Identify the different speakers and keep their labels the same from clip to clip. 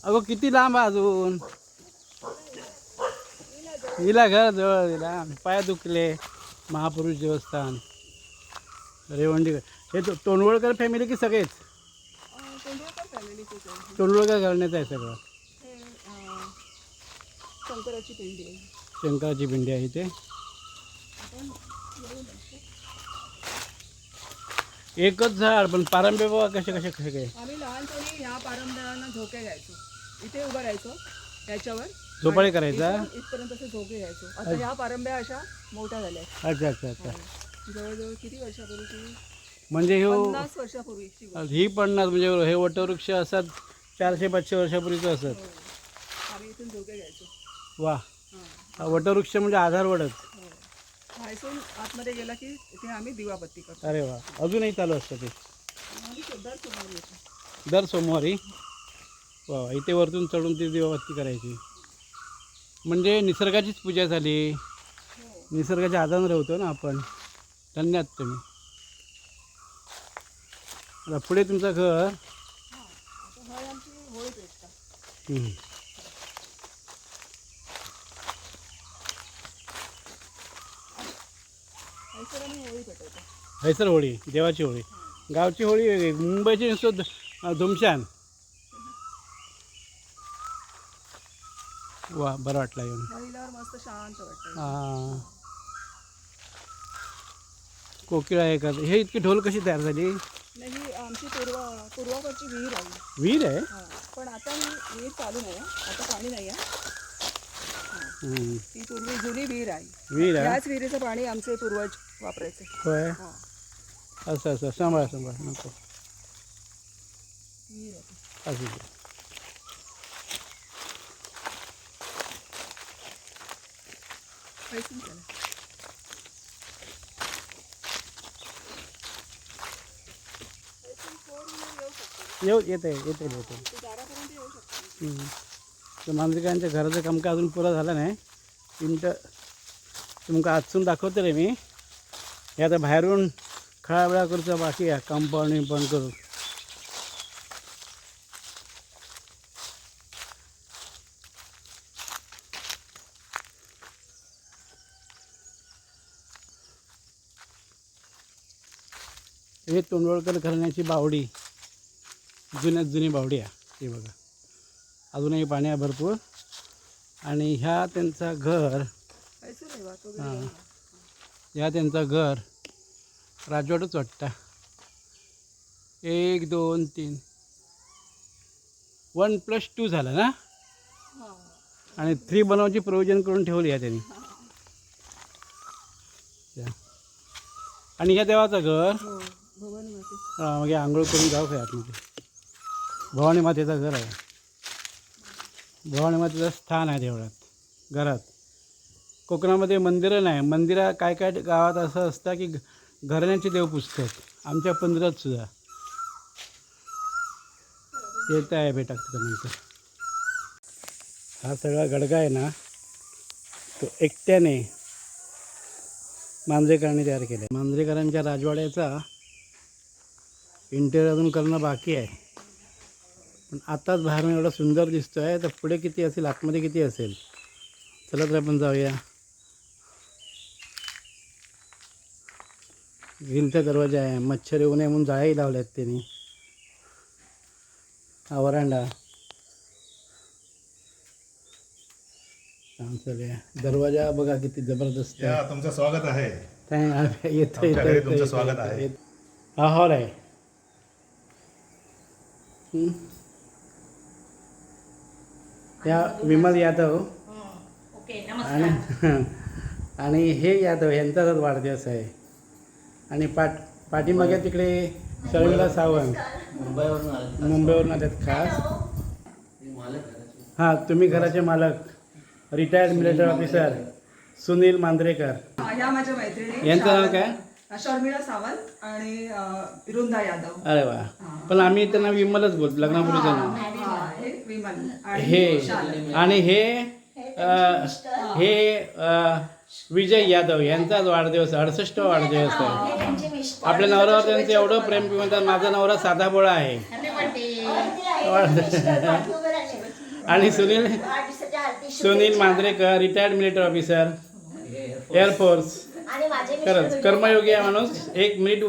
Speaker 1: अगो किती लांब आहे अजून. हिला घर जवळ दिला. पाय दुखले. महापुरुष देवस्थान रेवंडी. हे तोंडवळकर फॅमिली की सगळेच? तोंडवळकर घराण्याचं आहे सगळं.
Speaker 2: शंकराची पिंडी आहे.
Speaker 1: शंकराची पिंडी आहे इथे. एकच झाड पण पारंबे बाबा कसे कसे कसे काय.
Speaker 2: आम्ही लहानपणी ह्या पारंब्यांना झोके घ्यायचो. इथे उभं राहायचो त्याच्यावर
Speaker 1: झोपाळी करायचा.
Speaker 2: इथपर्यंत असे झोके घ्यायचो. आता ह्या पारंब्या अशा मोठ्या झाल्या.
Speaker 1: अच्छा अच्छा अच्छा.
Speaker 2: जवळजवळ किती वर्षापूर्वी?
Speaker 1: म्हणजे
Speaker 2: 50 वर्षापूर्वी
Speaker 1: ही 50 म्हणजे हे वटवृक्ष असतात 400-500 वर्षापूर्वीचं असत.
Speaker 2: आम्ही इथून झोके घ्यायचो.
Speaker 1: वा. वटवृक्ष म्हणजे आधारवडच.
Speaker 2: खायसून आतमध्ये गेला की इथे आम्ही दिवाबत्ती करतो.
Speaker 1: अरे वा. अजूनही चालू असतं ते
Speaker 2: दर
Speaker 1: दर सोमवारी. वा. इथे वरतून चढून ती दिवाबत्ती करायची. म्हणजे निसर्गाचीच पूजा झाली. निसर्गाच्या आधार राहतो ना आपण. धन्यवाद तुम्ही. आता पुढे तुमचं घर. हैसर होळी. देवाची होळी. गावची होळी वेगळी. मुंबईची नुसतं धुमशान. वा. बरं वाटलं येऊन.
Speaker 2: मस्त शांत वाटतं.
Speaker 1: हां. कोकिळा आहे का? हे इतकी ढोल कशी तयार झाली?
Speaker 2: नाही, आमची पूर्वाकडची विहीर आहे.
Speaker 1: विहीर आहे?
Speaker 2: पण आता ही विहीर चालू नाही. आता पाणी नाही आहे. ती पूर्वी जुनी विहीर आहे.
Speaker 1: विहीर आहे.
Speaker 2: याच विहिरीचं पाणी आमचे पूर्वज वापरायचे.
Speaker 1: होय. असं असं. सांभाळा सांभाळा. नको असं. येते. तर मांजरिकांच्या घराचं काम काय अजून पुरा झालं नाही. मिनटं तुमका आजसून दाखवते रे मी. हे आता बाहेरून खळाबळा करूचा बाकी आहे. कंपाऊंड करून. हे तोंडवळकर घराण्याची बावडी. जुन्यात जुनी बावडी आहे. हे बघा. अजूनही पाणी आहे भरपूर. आणि ह्या त्यांचा घर. हां. ह्या त्यांचा घर राजवाडच वाटतं. 1 2 3 1+2 झालं ना. आणि 3 बनवायची प्रोव्हिजन करून ठेवली आहे त्यांनी. आणि ह्या देवाचं घर. हां. मग आंघोळ करून जाऊ काय आतमध्ये. भवानी मातेचं घर आहे. भवानी मातेचं स्थान आहे देवळात घरात. कोकणामध्ये मंदिरं नाही. मंदिरं काय काय गावात असं असतं की घराण्याची देव पुजतात. आमच्या पंधरात सुद्धा येत आहे भेटाक त्यानंतर. हा सगळा गडगा आहे ना, तो एकट्याने मांजरेकरांनी तयार केला आहे. मांजरेकरांच्या राजवाड्याचा इंटेरियर अजून करणं बाकी आहे. पण आताच बाहेरून एवढा सुंदर दिसतो आहे. तर पुढे किती असेल, आतमध्ये किती असेल. चला तर आपण जाऊया. ग्रिलचा दरवाजा आहे. मच्छर येऊ नये म्हणून जाळ्याही लावल्या आहेत त्यांनी. हा वरांडा. चालेल. दरवाजा बघा किती जबरदस्त आहे.
Speaker 3: तुमचं स्वागत आहे.
Speaker 1: येतो
Speaker 3: तुमचं स्वागत आहे.
Speaker 1: हा हॉल आहे. या विमल यादव आणि हे यादव यांचाच वाढदिवस आहे. आणि पाठीमागे तिकडे शर्मिला सावंत मुंबईवरून आलेत खास. हां. तुम्ही घराचे मालक retired military officer Sunil Manjrekar.
Speaker 2: या माझ्या मैत्रिणी.
Speaker 1: यांचं नाव काय?
Speaker 2: शर्मिला सावंत आणि रुंदा यादव.
Speaker 1: अरे वा. पण आम्ही त्यांना विमलच बोलतो लग्नापूर्वीचं नाव.
Speaker 2: विमल.
Speaker 1: हे आणि हे विजय यादव यांचाच वाढदिवस 68वा वाढदिवस आहे. आपल्या नवऱ्यावर त्यांचं एवढं प्रेम की म्हणतात माझा नवरा साधा बोळा आहे. आणि Sunil Manjrekar retired military officer air force. खरंच कर्मयोगी आहे माणूस. एक मिनिट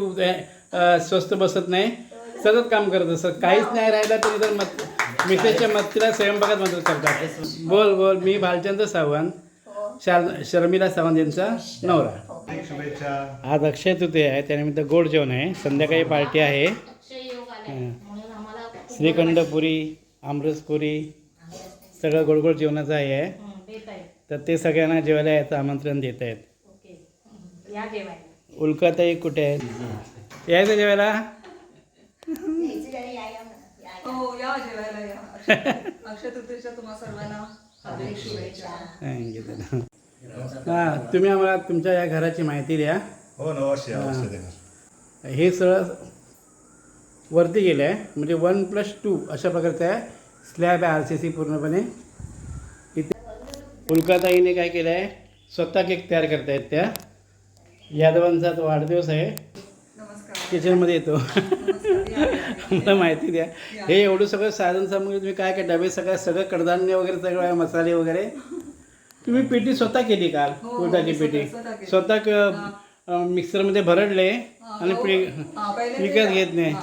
Speaker 1: स्वस्त बसत नाही, सतत काम करत असत. काहीच नाही राहिलं तरी तर मिसेसच्या मदतीला स्वयंपाकात मदत करतात. बोल बोल. मी भालचंद्र सावंत, शर्मिला सावंत यांचा नवरा.
Speaker 3: शुभेच्छा.
Speaker 1: आज अक्षय तृतीया आहे, त्यानिमित्त गोड जेवण आहे. संध्याकाळी पार्टी आहे. श्रीखंड पुरी, आमरसपुरी, सगळं गोड गोड जेवणाचं आहे. तर ते सगळ्यांना जेवायला यायचं आमंत्रण देत आहेत. उल्काताई कुठे आहेत? यायचं जेवायला?
Speaker 2: हो या जेवायला या. अक्षय तृतीयेच्या तुम्हा सर्वांना हार्दिक शुभेच्छा.
Speaker 1: हां, तुम्ही आम्हाला तुमच्या या घराची माहिती द्या.
Speaker 3: हो अवश्य अवश्य देणार.
Speaker 1: हे सगळं वरती गेलं आहे, म्हणजे 1+2 अशा प्रकारचं आहे. स्लॅब आहे RCC पूर्णपणे. इथे उल्काताईने काय केलं आहे, स्वतः केक तयार करतायत. त्या यादवांचा तो वाढदिवस आहे.
Speaker 2: नमस्कार.
Speaker 1: किचनमध्ये येतो. मला माहिती द्या. हे एवढं सगळं साधन सामग्री तुम्ही काय डबे सगळं कडधान्य वगैरे सगळं मसाले वगैरे तुम्ही पेटी स्वतः केली काल? कुटाची पेटी स्वतः मिक्सरमध्ये भरडले आणि विकत घेत नाही.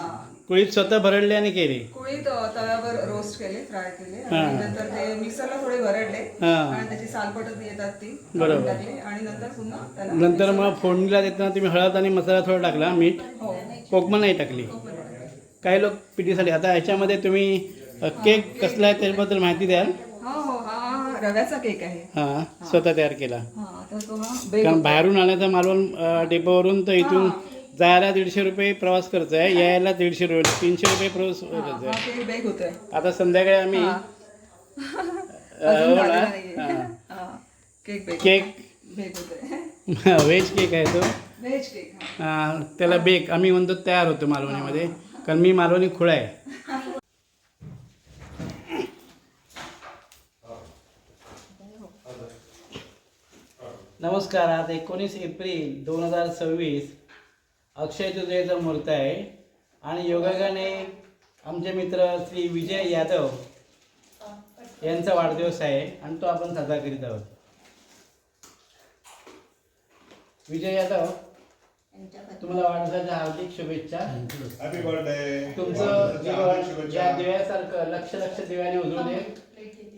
Speaker 1: कुळीत स्वतः भरडले आणि केली.
Speaker 2: कुळीत तव्यावर रोस्ट केले, फ्राय केले आणि नंतर ते मिक्सरला थोडे भरडले आणि त्याची सालपट येतात ती
Speaker 1: बरोबर
Speaker 2: टाकली आणि नंतर पुन्हा त्याला
Speaker 1: नंतर मग फोडणीला देताना तुम्ही हळद आणि मसाला थोडा टाकला, मीठ, कोकम नाही टाकली. काही लोक पिठीसाठी. आता ह्याच्यामध्ये तुम्ही केक कसला आहे त्याच्याबद्दल माहिती द्याल?
Speaker 2: हो हो हा रव्याचा केक आहे.
Speaker 1: हां, स्वतः तयार केला.
Speaker 2: हा तर तो
Speaker 1: कारण बाहेरून आणायचा मालवण डेपोवरून, तर इथून जायला 150 रुपये प्रवास खर्च आहे, यायला 150 रुपये, 300 रुपये प्रवास खर्च आहे.
Speaker 2: केक बेक होतोय.
Speaker 1: आता संध्याकाळी आम्ही
Speaker 2: केक बेक
Speaker 1: केक
Speaker 2: बेक होतोय.
Speaker 1: व्हेज केक आहे तो.
Speaker 2: Veg cake.
Speaker 1: त्याला बेक आम्ही म्हणतो तयार होतो मालवणीमध्ये, कारण मी मालवणी खुळा आहे. नमस्कार. आज 19 एप्रिल 2026 अक्षय तृतीयेचा मुहूर्त आहे आणि योगायोगाने आमचे मित्र श्री विजय यादव यांचा वाढदिवस आहे आणि तो आपण साजरा करीत आहोत. विजय यादव, तुम्हाला वाढदिवसाच्या हार्दिक शुभेच्छा.
Speaker 3: Happy birthday.
Speaker 1: तुमचं जीवन या दिव्यासारखं लक्ष लक्ष दिव्याने उजळू दे.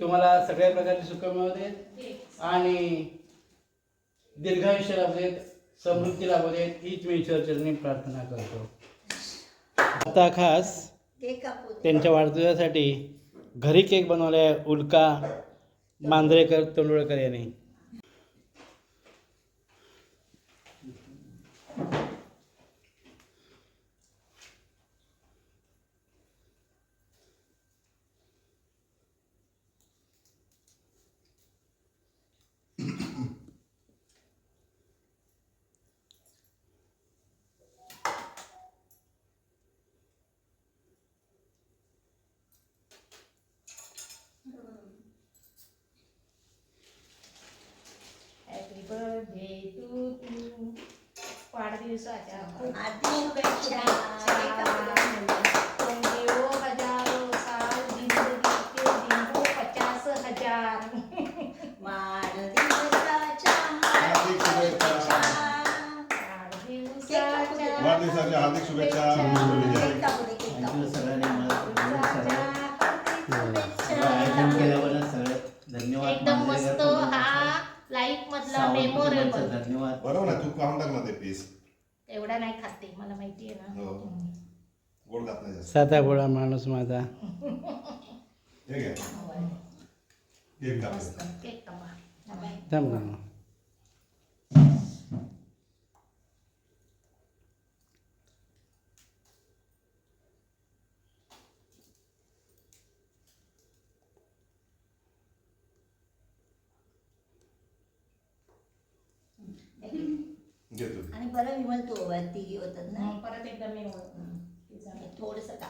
Speaker 1: तुम्हाला सगळ्या प्रकारची सुख मिळू देत आणि दीर्घायुष्य लाभू देत, समृद्धी लाभू देत, हीच मी ईश्वरचरणी प्रार्थना करतो. आता खास त्यांच्या वाढदिवसासाठी घरी केक बनवला आहे उल्का मांजरेकर तोंडुळकर यांनी.
Speaker 4: Happy birthday to you. वाढदिवसाच्या खूप शुभेच्छा. तुम जिओ हजारो साल, जिंदगी के दिन को 50,000.
Speaker 3: वाढदिवसाच्या हार्दिक शुभेच्छा.
Speaker 4: एकदम मस्त. हा लाईफ मधला मेमोरेबल.
Speaker 3: धन्यवाद. बरोबर ना, तू खाऊन टाक ना ते पीस.
Speaker 4: एवढा नाही खाते, मला माहिती आहे ना.
Speaker 3: गोड खात नाही जास्त.
Speaker 1: साधा भोळा माणूस माझा.
Speaker 3: हे घे. केक काप.
Speaker 4: केक कापा.
Speaker 1: थांब ना.
Speaker 3: घेतो.
Speaker 5: आणि परत विमल तो तिघी होतात ना,
Speaker 4: परत एकदा मी
Speaker 5: थोडस का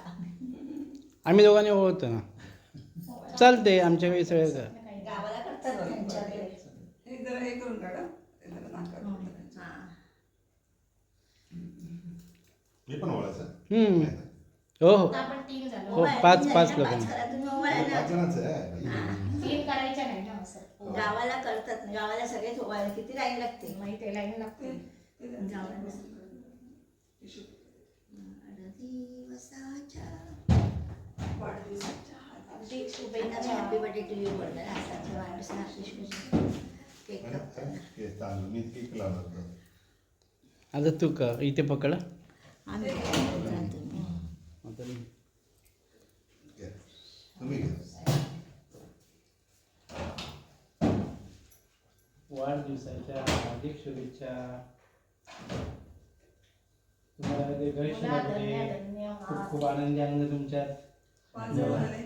Speaker 1: आम्ही दोघांनी ओळखतो ना, चालते आमच्या वेळी सगळं.
Speaker 5: गावाला करतात त्यांच्याकडे.
Speaker 2: एक जरा हे करून काढा, एक जरा नाक काढून.
Speaker 3: मी पण ओळायचं.
Speaker 1: हो हो
Speaker 4: आपण 3 झालो.
Speaker 1: हो, 5 लोकांनी.
Speaker 5: तुम्ही
Speaker 3: पाच जणांचं आहे.
Speaker 4: 3 करायच्या नाही ना असं.
Speaker 5: गावाला करतात, गावाला सगळे थोबायला किती लाईन लागते
Speaker 4: माहिती आहे, लाईन लागते.
Speaker 5: गावाला
Speaker 4: हार्दिक शुभेच्छा.
Speaker 5: हॅपी बर्थडे टू यू बोलणार आताच्या वाढदिवसाला केक कापताना.
Speaker 3: हे तांदूळ मी केक लावणार होतो.
Speaker 1: आता तू का इथे पकड
Speaker 5: आम्ही
Speaker 1: आता
Speaker 3: घ्या. तुम्ही घ्या.
Speaker 1: वाढदिवसाच्या हार्दिक शुभेच्छा. तुम्हाला ते गणेश
Speaker 4: धन्य
Speaker 1: खूप
Speaker 4: धन्यवाद.
Speaker 1: खूप आनंदी आनंद तुमच्यात.
Speaker 2: 5 जण झाले.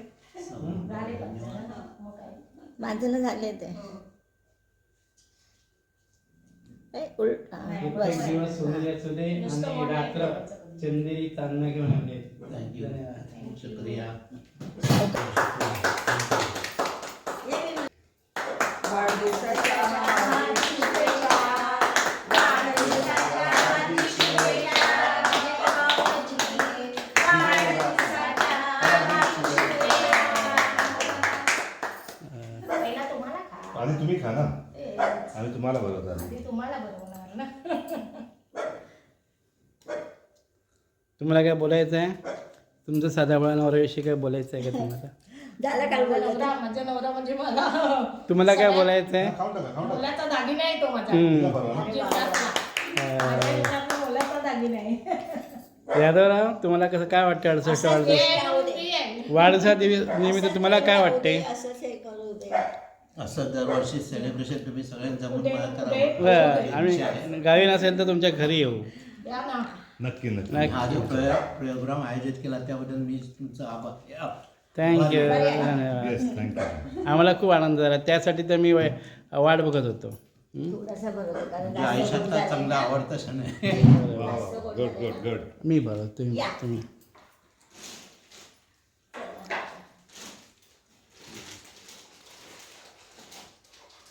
Speaker 4: झाले पण जरा. मग काय.
Speaker 5: माझं झाले ते उलट
Speaker 1: प्रत्येक दिवस सोनेरी असू दे आणि रात्र चंदेरी चांदणा घेऊन आले. धन्यवाद.
Speaker 6: शुक्रिया.
Speaker 2: वाढदिवसाच्या
Speaker 4: हार्दिक शुभेच्छा. वाढदिवसाच्या हार्दिक शुभेच्छा. वाढदिवसाच्या हार्दिक शुभेच्छा. पहिला तुम्हाला खा.
Speaker 3: आधी तुम्ही खा ना.
Speaker 4: ए,
Speaker 3: आम्ही तुम्हाला बरोबर.
Speaker 4: आधी तुम्हाला बनवणार ना.
Speaker 1: तुम्हाला काय बोलायचं आहे? तुमचं साधाबळा नवऱ्याविषयी काय बोलायचं आहे का तुम्हाला?
Speaker 5: झालं काल बोलत
Speaker 4: माझा नवरा म्हणजे मला
Speaker 1: तुम्हाला काय बोलायचं आहे?
Speaker 3: खाऊन टाका खाऊन टाका.
Speaker 4: मुलाचा दागिना आहे तो माझा.
Speaker 1: हम्म.
Speaker 3: तिला बरोबर ना?
Speaker 4: जीवनातला. माझ्या जीवनातला मुलाचा दागिना आहे.
Speaker 1: यादवराव तुम्हाला कसं काय वाटतं 68 वाढदिवस निमित्त तुम्हाला काय वाटते?
Speaker 5: असंच हे करू दे.
Speaker 6: असं दरवर्षी सेलिब्रेशन तुम्ही सगळ्यांनी जमून
Speaker 4: कुठे-
Speaker 1: बरं, आम्ही गावी नसेल तर तुमच्या घरी येऊ.
Speaker 4: या ना.
Speaker 3: नक्की नक्की.
Speaker 6: हा जो प्रोग्राम आयोजित केला त्याबद्दल मी तुमचा आभार.
Speaker 1: थँक्यू.
Speaker 3: Yes thank you.
Speaker 1: आम्हाला खूप आनंद झाला. त्यासाठी तर मी वाट बघत होतो.
Speaker 5: थोडासा बरोबर कारण
Speaker 6: म्हणजे आयुष्यातला चांगला आवडता क्षण आहे.
Speaker 3: Good good good.
Speaker 1: मी बरं तुम्ही
Speaker 5: या.
Speaker 1: तुम्ही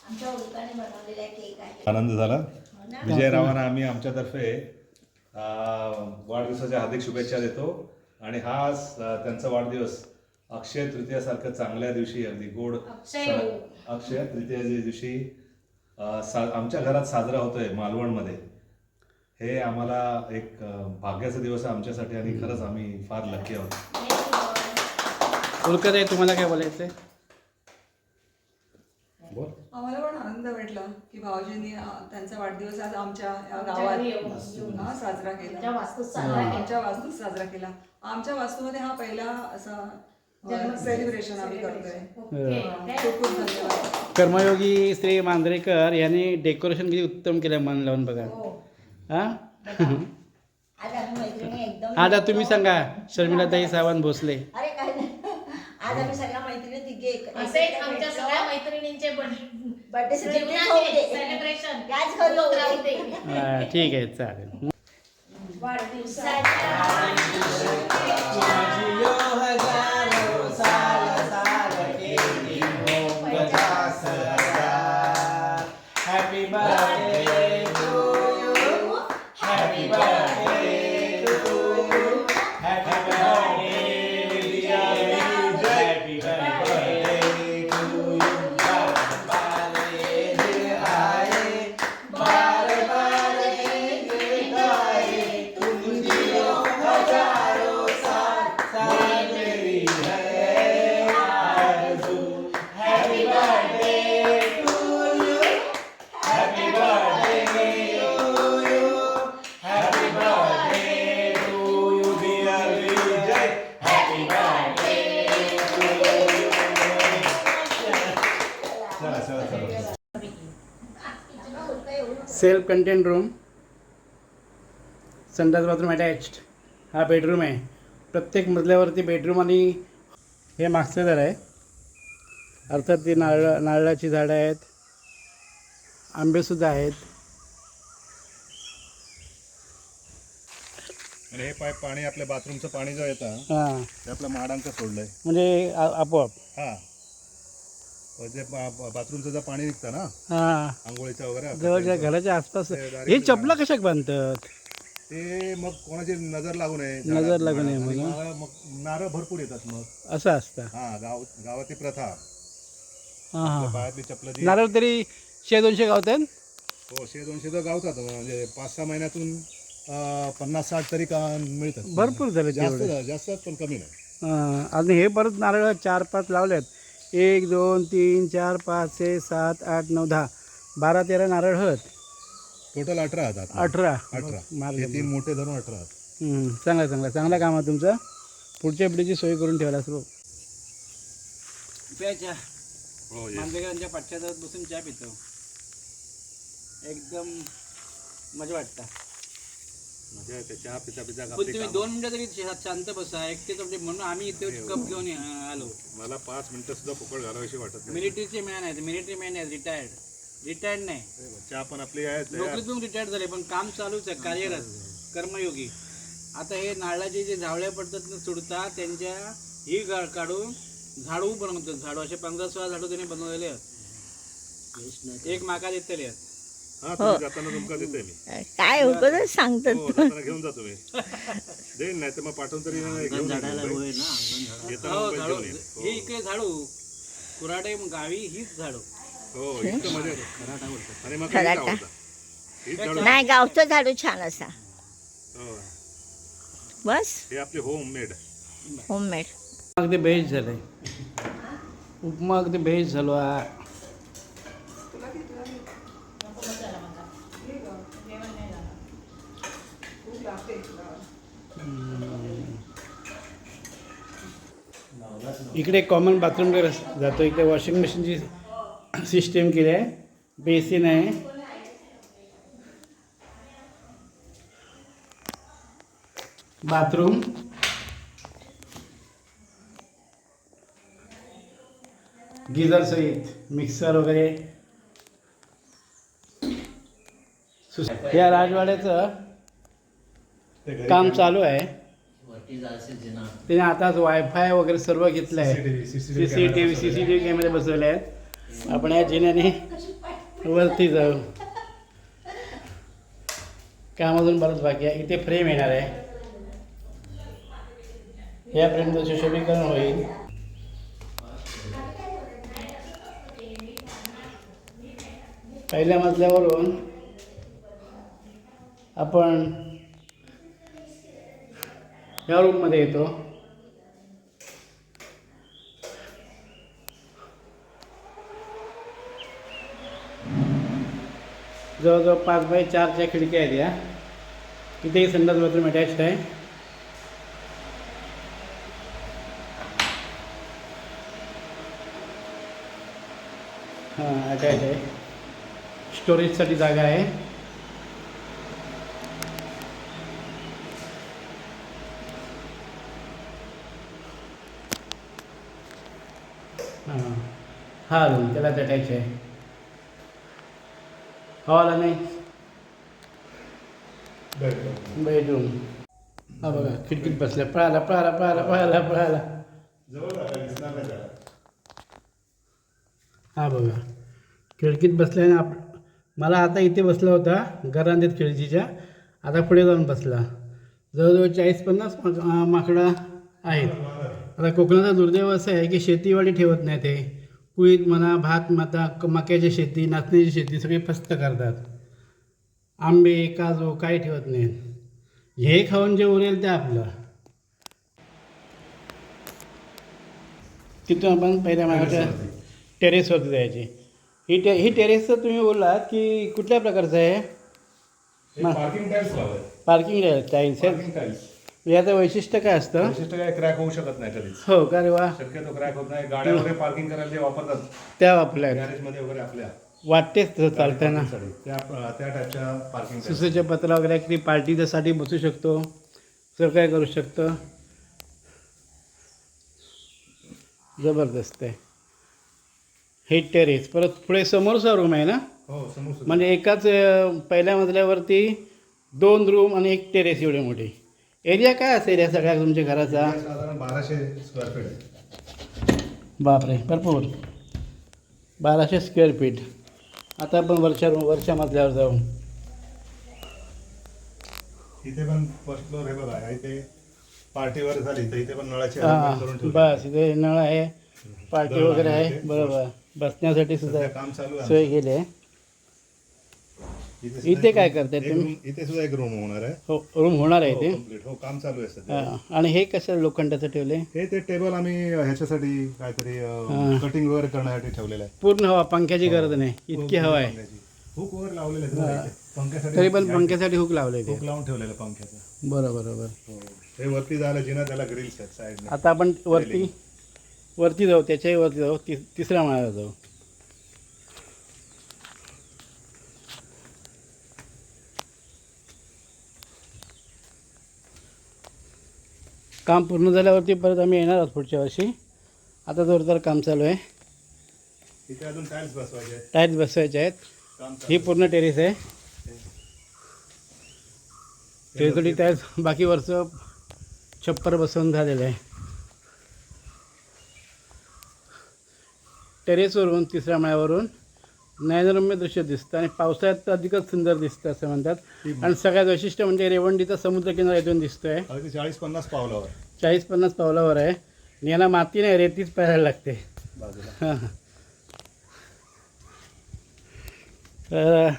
Speaker 5: आमच्या उलकाने बनवलेला केक आहे.
Speaker 3: आनंद झाला.
Speaker 5: ना?
Speaker 3: विजयरावांना आम्ही आमच्यातर्फे वाढदिवसाच्या हार्दिक शुभेच्छा देतो. आणि हा त्यांचा वाढदिवस अक्षय तृतीयासारखं चांगल्या दिवशी अगदी गोड अक्षय तृतीया दिवशी आमच्या घरात साजरा होतोय मालवणमध्ये. हे आम्हाला एक भाग्याचा दिवस आहे आमच्यासाठी आणि खरंच आम्ही फार लकी आहोत.
Speaker 1: उलकत आहे. तुम्हाला काय बोलायचं आहे?
Speaker 3: बोल.
Speaker 2: आम्हाला पण आनंद भेटला की भाऊजींनी त्यांचा वाढदिवस आज आमच्या या
Speaker 4: आमच्या
Speaker 2: गावात
Speaker 4: घरी येऊन.
Speaker 2: साजरा
Speaker 4: आमच्या
Speaker 2: केला.
Speaker 4: वास्तूत साजरा केला.
Speaker 2: आमच्या वास्तूत साजरा केला. आमच्या वास्तूमध्ये हा पहिला असा सेलिब्रेशन आम्ही करतोय.
Speaker 4: ओके.
Speaker 2: खूप खूप धन्यवाद.
Speaker 1: कर्मयोगी श्री मांजरेकर यांनी डेकोरेशन किती उत्तम केलं मन लावून बघा.
Speaker 4: हो.
Speaker 1: हां
Speaker 5: आज आम्ही मैत्रिणी एकदम
Speaker 1: आता तुम्ही सांगा शर्मिलाताई सावंत भोसले.
Speaker 5: अरे काय नाही. आज आम्ही सगळ्या मैत्रिणी तिघे
Speaker 4: असेच आमच्या सगळ्या मैत्रिणींचे
Speaker 5: बर्थडे
Speaker 4: जीवनाचे सेलिब्रेशन
Speaker 5: याच घरी होऊ दे.
Speaker 4: राहू दे.
Speaker 1: हां, ठीक आहे चालेल.
Speaker 4: वाढदिवसाच्या
Speaker 1: happy birthday to you. Happy birthday to you. Happy birthday happy birthday to you. बारे बारे गिफ्ट आए तुम जियो हजारों साल साल मेरी है आरज़ू. Happy birthday to you. Happy birthday to you. Happy birthday to you dear Vijay. Happy birthday to you.
Speaker 3: चला चला चला.
Speaker 1: सेल्फ कंटेंट रूम, संडास बाथरूम अटॅच्ड. हा बेडरूम आहे. प्रत्येक मजल्यावरती बेडरूम आणि हे मागचं घर आहे. अर्थात ती नारळाची झाडं आहेत. आंबेसुद्धा आहेत.
Speaker 3: आणि हे पाणी आपल्या बाथरूमचं पाणी जो येतं
Speaker 1: हां
Speaker 3: ते आपलं माडांचं सोडलंय.
Speaker 1: म्हणजे आपोआप.
Speaker 3: हा जे बाथरूमचं जर पाणी निघतं ना
Speaker 1: हां
Speaker 3: आंघोळीचं वगैरे
Speaker 1: जवळच्या घराच्या आसपास. हे चपला कशाक बांधतात?
Speaker 3: ते मग कोणाची नजर लागू नये
Speaker 1: नजर लागू नये
Speaker 3: आणि
Speaker 1: म्हणून.
Speaker 3: मग नारळ भरपूर येतात मग.
Speaker 1: असं असतं.
Speaker 3: हा गावातली प्रथा.
Speaker 1: हां हां.
Speaker 3: पायातली चपलं जी
Speaker 1: नारळ तरी 100-200 गावतात.
Speaker 3: हो 100-200 तर गावतात म्हणजे 5-6 महिन्यातून 50-60 तरी का मिळतात.
Speaker 1: भरपूर झाले
Speaker 3: जास्त
Speaker 1: तेवढे.
Speaker 3: जास्त पण कमी नाही.
Speaker 1: आणि हे परत नारळ 4-5 लावलेत. 1 2 3 4 5 6 7 8 9 10 12-13 नारळ हत.
Speaker 3: टोटल 18 आहेत.
Speaker 1: 18.
Speaker 3: 18
Speaker 1: मारले.
Speaker 3: हे 3 मोठे धरून 18 आहेत.
Speaker 1: चांगला काम आहे तुमचं. पुढच्या पिढीची सोय करून ठेवायला सर्व. प्यायच्या
Speaker 3: हो
Speaker 1: मांजरेकरांच्या पाठ्यात बसून चहा पितो. एकदम मजा वाटतं.
Speaker 3: म्हणजे ते चहा पिता पिता
Speaker 1: पण तुम्ही 2 मिनिटं तरी शांत बसा. एकटेच म्हणजे म्हणून आम्ही इथे कप घेऊन आलो.
Speaker 3: मला 5 मिनिटं सुद्धा फुकट घालावीशी वाटत नाही.
Speaker 1: मिलिटरीचे मॅन आहेत. मिलिटरी मॅन आहेत. रिटायर्ड नाही.
Speaker 3: चहा पण आपली आहे
Speaker 1: नोकरीतून रिटायर्ड झाले पण काम चालूच आहे. कार्यरत कर्मयोगी. आता हे नारळाचे जे झावळ्या पडतात ना सुडतात त्यांच्या ही काढून झाडू बनवतात. झाडू असे 15-16 झाडू त्यांनी बनवलेले आहेत. एक माका देतले आहेत.
Speaker 3: हा तुम्ही जाताना तुमका देते मी.
Speaker 5: काय उगाच सांगतात
Speaker 3: हो जाताना घेऊन जा तुम्ही. देईन नाही तर मग पाठवून तरी घेऊन
Speaker 6: झाडायला
Speaker 3: येतो.
Speaker 6: होय ना अंगण झाडायला.
Speaker 3: येताना
Speaker 1: हो
Speaker 3: मुंबईत
Speaker 1: झाडू
Speaker 3: घेऊन येईन.
Speaker 1: हे इकडे झाडू कुराडे गावी हीच झाडू.
Speaker 3: हो इतकं मजा येते. आणि मग
Speaker 5: खराटा.
Speaker 3: काय आवडतं? हीच झाडू.
Speaker 5: नाही गावचं झाडू छान असा.
Speaker 3: हो.
Speaker 5: बस
Speaker 3: हे आपले होममेड.
Speaker 5: होममेड.
Speaker 1: अगदी बेस्ट झालंय. उपमा अगदी बेस्ट झालो. इकडे कॉमन बाथरूमकडे जातो. इकडे वॉशिंग मशीनची सिस्टीम केली आहे. बेसिन आहे. बाथरूम गिझर सहित मिक्सर वगैरे. या राजवाड्याचं काम चालू आहे.
Speaker 6: वरती जायचं जिना.
Speaker 1: त्याने आताच वायफाय वगैरे सर्व घेतलं आहे. CCTV कॅमेरे बसवले आहेत. आपण या जिन्याने वरती जाऊ. काम अजून बरंच बाकी आहे. इथे फ्रेम येणार आहे. या फ्रेमचं सुशोभीकरण होईल. पहिल्या मजल्यावरून आपण या रूममध्ये येतो. जवळजवळ 5x4च्या खिडक्या आहेत. या इथेही संडास बाथरूम अटॅच्ड आहे. हां अटॅच आहे. स्टोरेजसाठी जागा आहे. हां हा रूम त्यालाच अटॅच आहे. हॉल आणि बेडरूम. हा बघा खिडकीत बसल्या. पळाला. हा बघा खिडकीत बसल्याने मला आता इथे बसला होता घरांदेत खिडकीच्या. आता पुढे जाऊन बसला. जवळजवळ 40-50 माकडं आहेत. आता कोकणाचा दुर्दैव असं आहे की शेतीवाडी ठेवत नाही. ते कुळीत म्हणा भात मक्याची शेती नाचण्याची शेती सगळी फस्त करतात. आंबे काजू काही ठेवत नाहीत. हे खाऊन जे उरेल ते आपलं. तिथून आपण पहिल्या मागाच्या टेरेसवरती जायचे. ही टेरेसचं तुम्ही बोललात की कुठल्या प्रकारचं आहे?
Speaker 3: पार्किंग टाईल्स लावले.
Speaker 1: पार्किंग टाईल्स आहे.
Speaker 3: Parking tiles.
Speaker 1: याचं वैशिष्ट्य काय असतं?
Speaker 3: वैशिष्ट्य काय क्रॅक होऊ शकत नाही कधीच.
Speaker 1: हो का रे वा.
Speaker 3: शक्यतो क्रॅक होत नाही. गाड्या वगैरे पार्किंग करायला जे वापरतात
Speaker 1: त्या आपल्या
Speaker 3: गॅरेजमध्ये वगैरे आपल्या
Speaker 1: वाटतेच तसं चालताना.
Speaker 3: त्या टाईपच्या पार्किंग.
Speaker 1: सुसूच्या पत्रा वगैरे किती पार्टीच्यासाठी बसू शकतो. सर काय करू शकतं. जबरदस्त आहे. हे टेरेस. परत पुढे समोरचा रूम आहे ना.
Speaker 3: हो समोर.
Speaker 1: म्हणजे एकाच पहिल्या मजल्यावरती 2 रूम आणि 1 टेरेस एवढे मोठे. एरिया काय असेल या सगळ्या तुमच्या घराचा?
Speaker 3: साधारण 1200 स्क्वेअर फीट आहे.
Speaker 1: बापरे भरपूर. 1200 स्क्वेअर फीट. आता आपण वरच्या मजल्यावर जाऊ.
Speaker 3: इथे पण फर्स्ट फ्लोर हे बघा, इथे पार्टीवर झाली तर इथे पण नळाची
Speaker 1: हां
Speaker 3: अरेंजमेंट करून ठेवली.
Speaker 1: बस इथे नळ आहे, पार्टी वगैरे आहे, बरोबर. बसण्यासाठी सुद्धा
Speaker 3: सध्या काम चालू आहे
Speaker 1: सोय केली आहे.
Speaker 3: सुद्धा
Speaker 1: इथे
Speaker 3: एक
Speaker 1: काय
Speaker 3: room-
Speaker 1: करताय
Speaker 3: एक
Speaker 1: तुम्ही?
Speaker 3: room- इथे सुद्धा एक रूम होणार आहे.
Speaker 1: हो रूम होणार आहे इथे.
Speaker 3: कम्प्लीट हो, काम चालू आहे सध्या.
Speaker 1: हां. आणि हे कसं लोखंडाचं ठेवले?
Speaker 3: हे ते टेबल आम्ही ह्याच्यासाठी काहीतरी कटिंग वगैरे करण्यासाठी ठेवलेलं आहे.
Speaker 1: पूर्ण हवा, पंख्याची गरज नाही, इतकी हवा आहे.
Speaker 3: हुक वगैरे लावलेले आहेत बघा इथे. पंख्यासाठी
Speaker 1: तरी पण पंख्यासाठी हुक लावले ते.
Speaker 3: हुक लावून ठेवलेलं पंख्याचं.
Speaker 1: बरोबर बरोबर.
Speaker 3: हो. हे वरती जायला जिना त्याला ग्रिल्स आहेत साईडने.
Speaker 1: आता आपण वरती जाऊ, त्याच्याही वरती जाऊ, तिसऱ्या माळ्यावर जाऊ. काम पूर्ण झाल्यावरती परत आम्ही येणार आहोत पुढच्या वर्षी. आता जोरदार काम चालू आहे,
Speaker 3: इथे अजून टाइल्स बसवायचे आहेत.
Speaker 1: टाईल्स बसवायचे आहेत.
Speaker 3: काम
Speaker 1: ही पूर्ण टेरेस आहे, टेरेससाठी टाईल्स, बाकी वरचं छप्पर बसवून झालेलं आहे. टेरेसवरून तिसऱ्या माळ्यावरून नयनरम्य दृश्य दिसतं आणि पावसाळ्यात तर अधिकच सुंदर दिसतं असं म्हणतात. आणि सगळ्यात वैशिष्ट्य म्हणजे रेवंडीचा समुद्रकिनारा इथून दिसतोय.
Speaker 3: अगदी 40-50 पावलावर
Speaker 1: 40-50 पावलावर आहे आणि याला माती नाही, रेतीच पाहायला लागते.
Speaker 3: बाजूला.
Speaker 1: हां. तर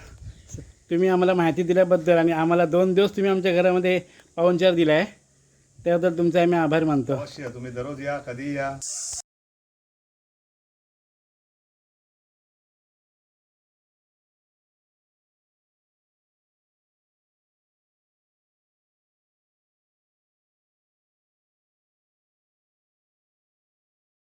Speaker 1: तुम्ही आम्हाला माहिती दिल्याबद्दल आणि आम्हाला 2 दिवस तुम्ही आमच्या घरामध्ये पाहुणचार दिला आहे, त्याबद्दल तुमचा आम्ही आभार मानतो.
Speaker 3: अवश्य तुम्ही दररोज या, कधी या.